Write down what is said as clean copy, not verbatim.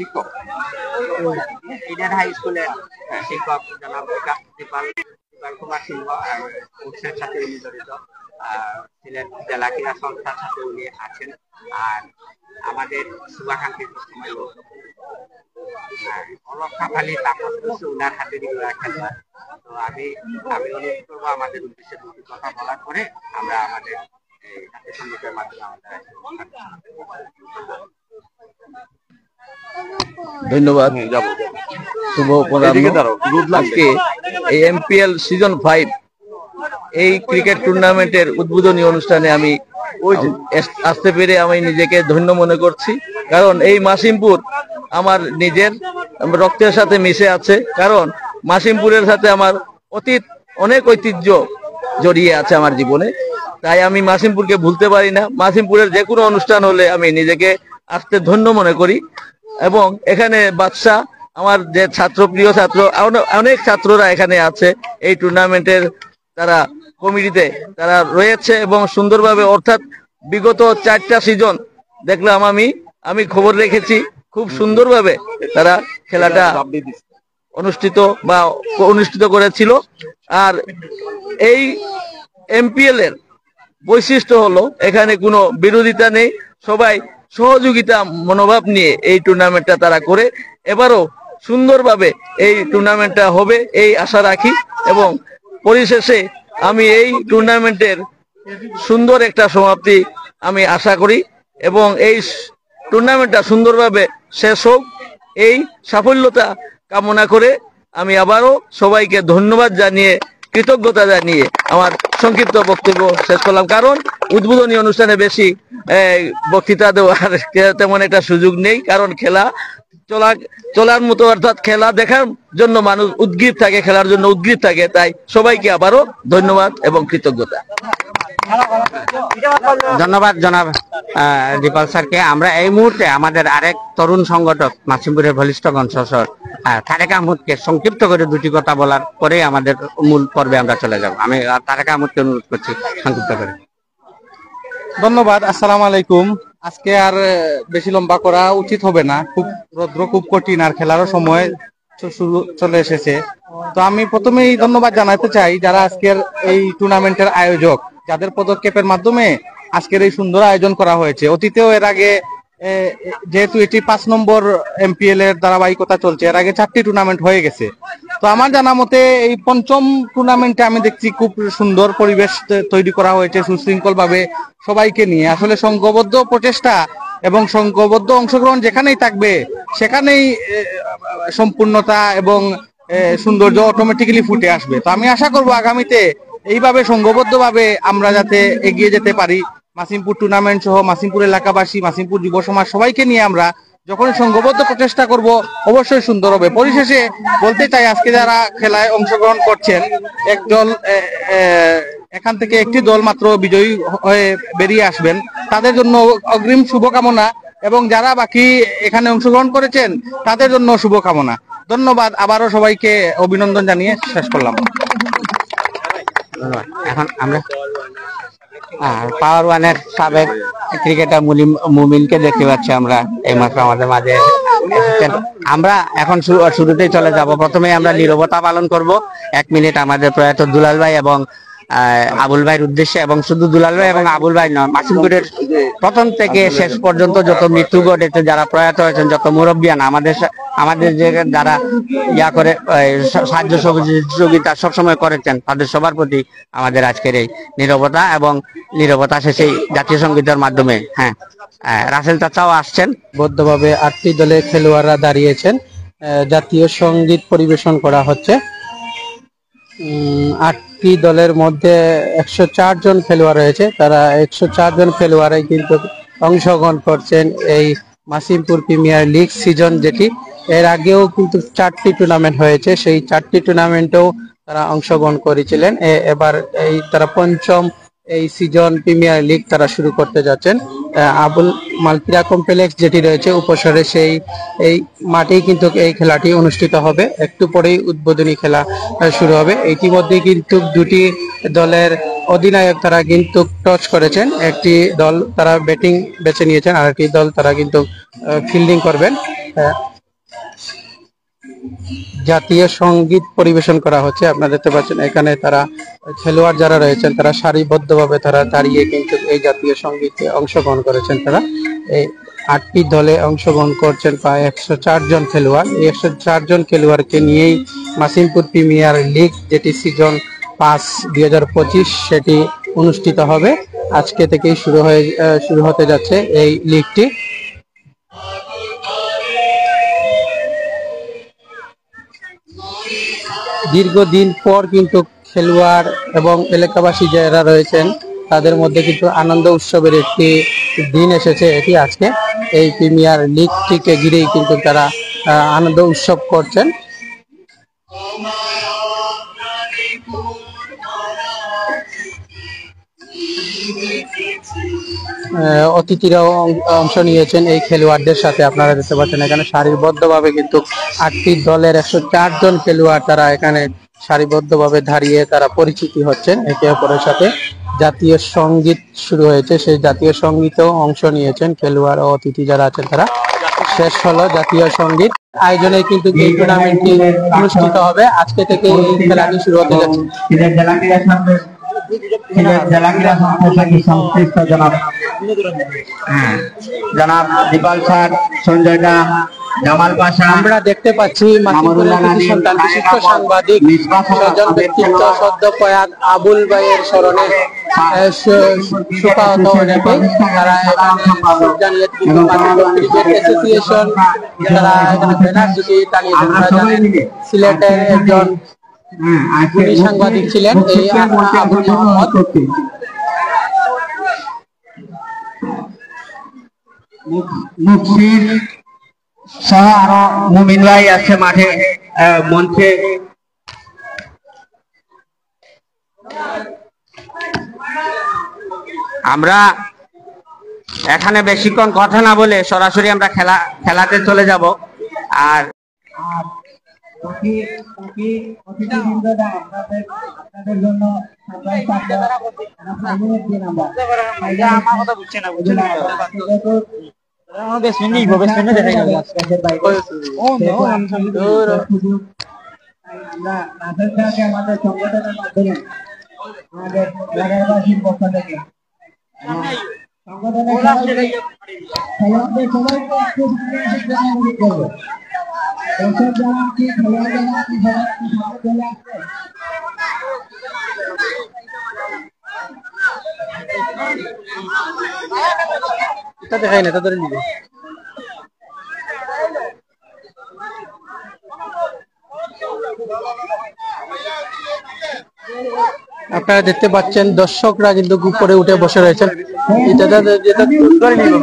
শিক্ষক Eden high স্কুলের শিক্ষক জনাব দীপাল কুমার সিংহ আর কোর্সের সাথে উনি জড়িত, সিলেট জেলা ক্রীড়া সংস্থার সাথে উনি আছেন। আর আমাদের শুভাকাঙ্ক্ষী অলক কাপালি ওনার হাতে খেলা। তো আমি অনুরোধ করবো আমাদের উদ্দেশ্যে দুটি কথা বলার পরে আমরা আমাদের জাতীয় সঙ্গীতের মাধ্যমে আমাদের ধন্যবাদ। শুভ আজকে এই এমপিএল সিজন 5 এই ক্রিকেট টুর্নামেন্টের উদ্বোধনী অনুষ্ঠানে আমি আসতে পেরে আমি নিজেকে ধন্য মনে করছি, কারণ এই মাসিমপুর আমার নিজের রক্তের সাথে মিশে আছে। কারণ মাসিমপুরের সাথে আমার অনেক ঐতিহ্য জড়িয়ে আছে আমার জীবনে, তাই আমি মাসিমপুরকে ভুলতে পারি না। মাসিমপুরের যে কোনো অনুষ্ঠান হলে আমি নিজেকে আসতে ধন্য মনে করি। এবং এখানে বাদশা আমার যে প্রিয় ছাত্র, অনেক ছাত্ররা এখানে আছে এই টুর্নামেন্টের, তারা কমিটিতে তারা রয়েছে এবং সুন্দরভাবে, অর্থাৎ বিগত 4টা সিজন দেখলাম আমি খবর রেখেছি, খুব সুন্দরভাবে তারা খেলাটা অনুষ্ঠিত করেছিল। আর এই এমপিএল এর বৈশিষ্ট্য হলো এখানে কোনো বিরোধিতা নেই, সবাই সহযোগিতা মনোভাব নিয়ে এই টুর্নামেন্টটা তারা করে। এবারও সুন্দরভাবে এই টুর্নামেন্টটা হবে এই আশা রাখি, এবং পরিশেষে আমি এই টুর্নামেন্টের সুন্দর একটা সমাপ্তি আমি আশা করি এবং এই টুর্নামেন্টটা সুন্দরভাবে শেষ হোক, এই সাফল্যতা কামনা করে আমি আবারও সবাইকে ধন্যবাদ জানিয়ে, কৃতজ্ঞতা জানিয়ে আমার সংক্ষিপ্ত বক্তব্য শেষ করলাম। কারণ উদ্বোধনী অনুষ্ঠানে বেশি বক্তৃতা দেওয়ার তেমন একটা সুযোগ নেই, কারণ খেলা চলার মতো, অর্থাৎ খেলা দেখার জন্য মানুষ উদ্গ্রীব থাকে, খেলার জন্য উদ্গ্রীব থাকে। তাই সবাইকে আবারও ধন্যবাদ এবং কৃতজ্ঞতা। ধন্যবাদ জনাব দীপাল স্যারকে। আমরা এই মুহূর্তে আমাদের আরেক তরুণ সংগঠক মাসিমপুরের বলিষ্ঠ কণ্ঠস্বর তারেক আহমদকে সংক্ষিপ্ত করে দুটি কথা বলার পরে আমাদের মূল পর্বে আমরা চলে যাব। আমি তারেক আহমদকে অনুরোধ করছি সংক্ষিপ্ত করে। ধন্যবাদ। আসসালামু আলাইকুম। আজকে আর বেশি লম্বা করা উচিত হবে না, খুব রৌদ্র খুব কঠিন আর খেলারও সময় শুরু চলে এসেছে। তো আমি প্রথমেই ধন্যবাদ জানাতে চাই যারা আজকের এই টুর্নামেন্টের আয়োজক, যাদের পদক্ষেপের মাধ্যমে আজকের এই সুন্দর আয়োজন করা হয়েছে। অতীতেও এর আগে যেহেতু এটি 5 নম্বর এমপিএল এর ধারাবাহিকতা চলছে, এর আগে 4টি টুর্নামেন্ট হয়ে গেছে। তো আমার জানা মতে এই 5ম টুর্নামেন্টে আমি দেখছি খুব সুন্দর পরিবেশ তৈরি করা হয়েছে, সুশৃঙ্খল ভাবে সবাইকে নিয়ে। আসলে সংঘবদ্ধ প্রচেষ্টা এবং সংঘবদ্ধ অংশগ্রহণ যেখানেই থাকবে সেখানেই সম্পূর্ণতা এবং সৌন্দর্য অটোমেটিক্যালি ফুটে আসবে। তো আমি আশা করব আগামীতে এইভাবে সংঘবদ্ধভাবে আমরা যাতে এগিয়ে যেতে পারি। মাসিমপুর টুর্নামেন্ট সহ মাসিমপুর এলাকাবাসী, মাসিমপুর যুব সমাজ সবাইকে নিয়ে আমরা যখন সংঘবদ্ধ প্রচেষ্টা করব অবশ্যই সুন্দর হবে। পরিশেষে বলতে চাই, আজকে যারা খেলায় অংশগ্রহণ করছেন, এখান থেকে একটি দল মাত্র বিজয়ী হয়ে বেরিয়ে আসবেন, তাদের জন্য অগ্রিম শুভকামনা, এবং যারা বাকি এখানে অংশগ্রহণ করেছেন তাদের জন্য শুভকামনা। ধন্যবাদ। আবারও সবাইকে অভিনন্দন জানিয়ে শেষ করলাম। এখন আমরা পাওয়ার ওয়ানের সাবেক ক্রিকেটার মুমিনকে দেখতে পাচ্ছি আমরা এইমাত্র আমাদের মাঝে। আমরা এখন শুরুতেই চলে যাব। প্রথমে আমরা নীরবতা পালন করব 1 মিনিট আমাদের প্রয়াত দুলাল ভাই এবং আবুল ভাইয়ের উদ্দেশ্যে। এবং শুধু দুলাল ভাই এবং আবুল ভাই নয়, মাসিমপুরের প্রথম থেকে শেষ পর্যন্ত যত মৃত্যু ঘটেছে, যারা প্রয়াত হয়েছেন, যত মুরব্বিয়ান আমাদের যে যারা করে সাহায্য সহযোগিতা সবসময় করেছেন, তাদের সবার প্রতি আমাদের আজকের এই নীরবতা। এবং নীরবতা শেষে জাতীয় সঙ্গীতের মাধ্যমে রাসেল চাচাও আসছেন। বদ্ধভাবে 8টি দলের খেলোয়াড়রা দাঁড়িয়েছেন, জাতীয় সঙ্গীত পরিবেশন করা হচ্ছে। 8টি দলের মধ্যে 104 জন খেলোয়াড় রয়েছে, তারা 104 জন খেলোয়াড়ই কিন্তু অংশগ্রহণ করছেন এই মাসিমপুর প্রিমিয়ার লিগ সিজন, যেটি এর আগেও কিন্তু 4টি টুর্নামেন্ট হয়েছে, সেই 4টি টুর্নামেন্টেও তারা অংশগ্রহণ করেছিলেন। এবার তারা 5ম এই সিজন প্রিমিয়ার লিগ তারা শুরু করতে যাচ্ছেন। আবুল মালকিরা কমপ্লেক্স যেটি রয়েছে উপশহরে, এই মাঠেই কিন্তু এই খেলাটি অনুষ্ঠিত হবে। একটু পরেই উদ্বোধনী খেলা শুরু হবে। ইতিমধ্যে কিন্তু দুটি দলের অধিনায়ক তারা কিন্তু টস করেছেন। একটি দল তারা ব্যাটিং বেছে নিয়েছেন, আর একটি দল তারা কিন্তু ফিল্ডিং করবেন। জাতীয় সঙ্গীত পরিবেশন করা হচ্ছে। আপনারা দেখতে পাচ্ছেন এখানে তারা খেলোয়াড় যারা রয়েছেন তারা সারিবদ্ধভাবে তারা দাঁড়িয়ে কিন্তু এই জাতীয় সঙ্গীতে অংশগ্রহণ করেছেন। তারা এই 8টি দলে অংশগ্রহণ করছেন প্রায় 104 জন খেলোয়াড়। এই 104 জন খেলোয়াড়কে নিয়েই মাসিমপুর প্রিমিয়ার লিগ যেটি সিজন 5 2025 সেটি অনুষ্ঠিত হবে। আজকে থেকেই শুরু হতে যাচ্ছে এই লিগটি। দীর্ঘদিন পর কিন্তু খেলোয়াড় এবং এলাকাবাসী যারা রয়েছেন তাদের মধ্যে কিন্তু আনন্দ উৎসবের একটি দিন এসেছে এটি আজকে। এই প্রিমিয়ার লিগটিকে ঘিরেই কিন্তু তারা আনন্দ উৎসব করছেন। অতিথিরাও অংশ নিয়েছেন এই খেলোয়াড়দের সাথে। আপনারা দেখতে পাচ্ছেন এখানে সারিবদ্ধভাবে কিন্তু 8টি দলের 104 জন খেলোয়াড় তারা এখানে সারিবদ্ধভাবে দাঁড়িয়ে তারা পরিচিতি হচ্ছেন একে অপরের সাথে। জাতীয় সঙ্গীত শুরু হয়েছে, সেই জাতীয় সঙ্গীতেও অংশ নিয়েছেন খেলোয়াড় ও অতিথি যারা আছেন তারা। শেষ হলো জাতীয় সঙ্গীত আয়োজনে কিন্তু এই টুর্নামেন্টটি অনুষ্ঠিত হবে। আজকে থেকে এই খেলাটি শুরু হতে যাচ্ছে। জনাব দীপাল স্যার, সঞ্জয় দা, জামাল পাশা, আমরা দেখতে পাচ্ছি মাসিমপুরের কৃতি সন্তান বিশিষ্ট সাংবাদিক সজ্জন ব্যক্তিত্ব সদ্য প্রয়াত আবুল ভাইয়ের স্মরণে শোকাহত অনেকে তারা জানিয়ে ক্রিকেট অ্যাসোসিয়েশন তারা এখানে ব্যানার দুটি টানিয়েছেন। তারা জানেন সিলেটের একজন সাংবাদিক ছিলেন এই আবুল মোহাম্মদ। মুক্তির সহ আরো মুমিন ভাই আছে মাঠে মঞ্চে। আমরা এখানে বেশিক্ষণ কথা না বলে সরাসরি আমরা খেলাতে চলে যাব। আর আপনাদের জন্য আমাদের সংগঠনের মাধ্যমে আমাদের এলাকাবাসীর পক্ষ থেকে সংগঠনের খেলোয়াড়দের সবাইকে একটু অনুরোধ করবো। দর্শক যারা কি খেলোয়াড় যারা কি সবাই সামনে চলে আসছে। এটা দেখাই না তাদের নিবে। আপনারা দেখতে পাচ্ছেন দর্শকরা কিন্তু উপরে উঠে বসে রয়েছেন। এটা যেটা ধরে নিব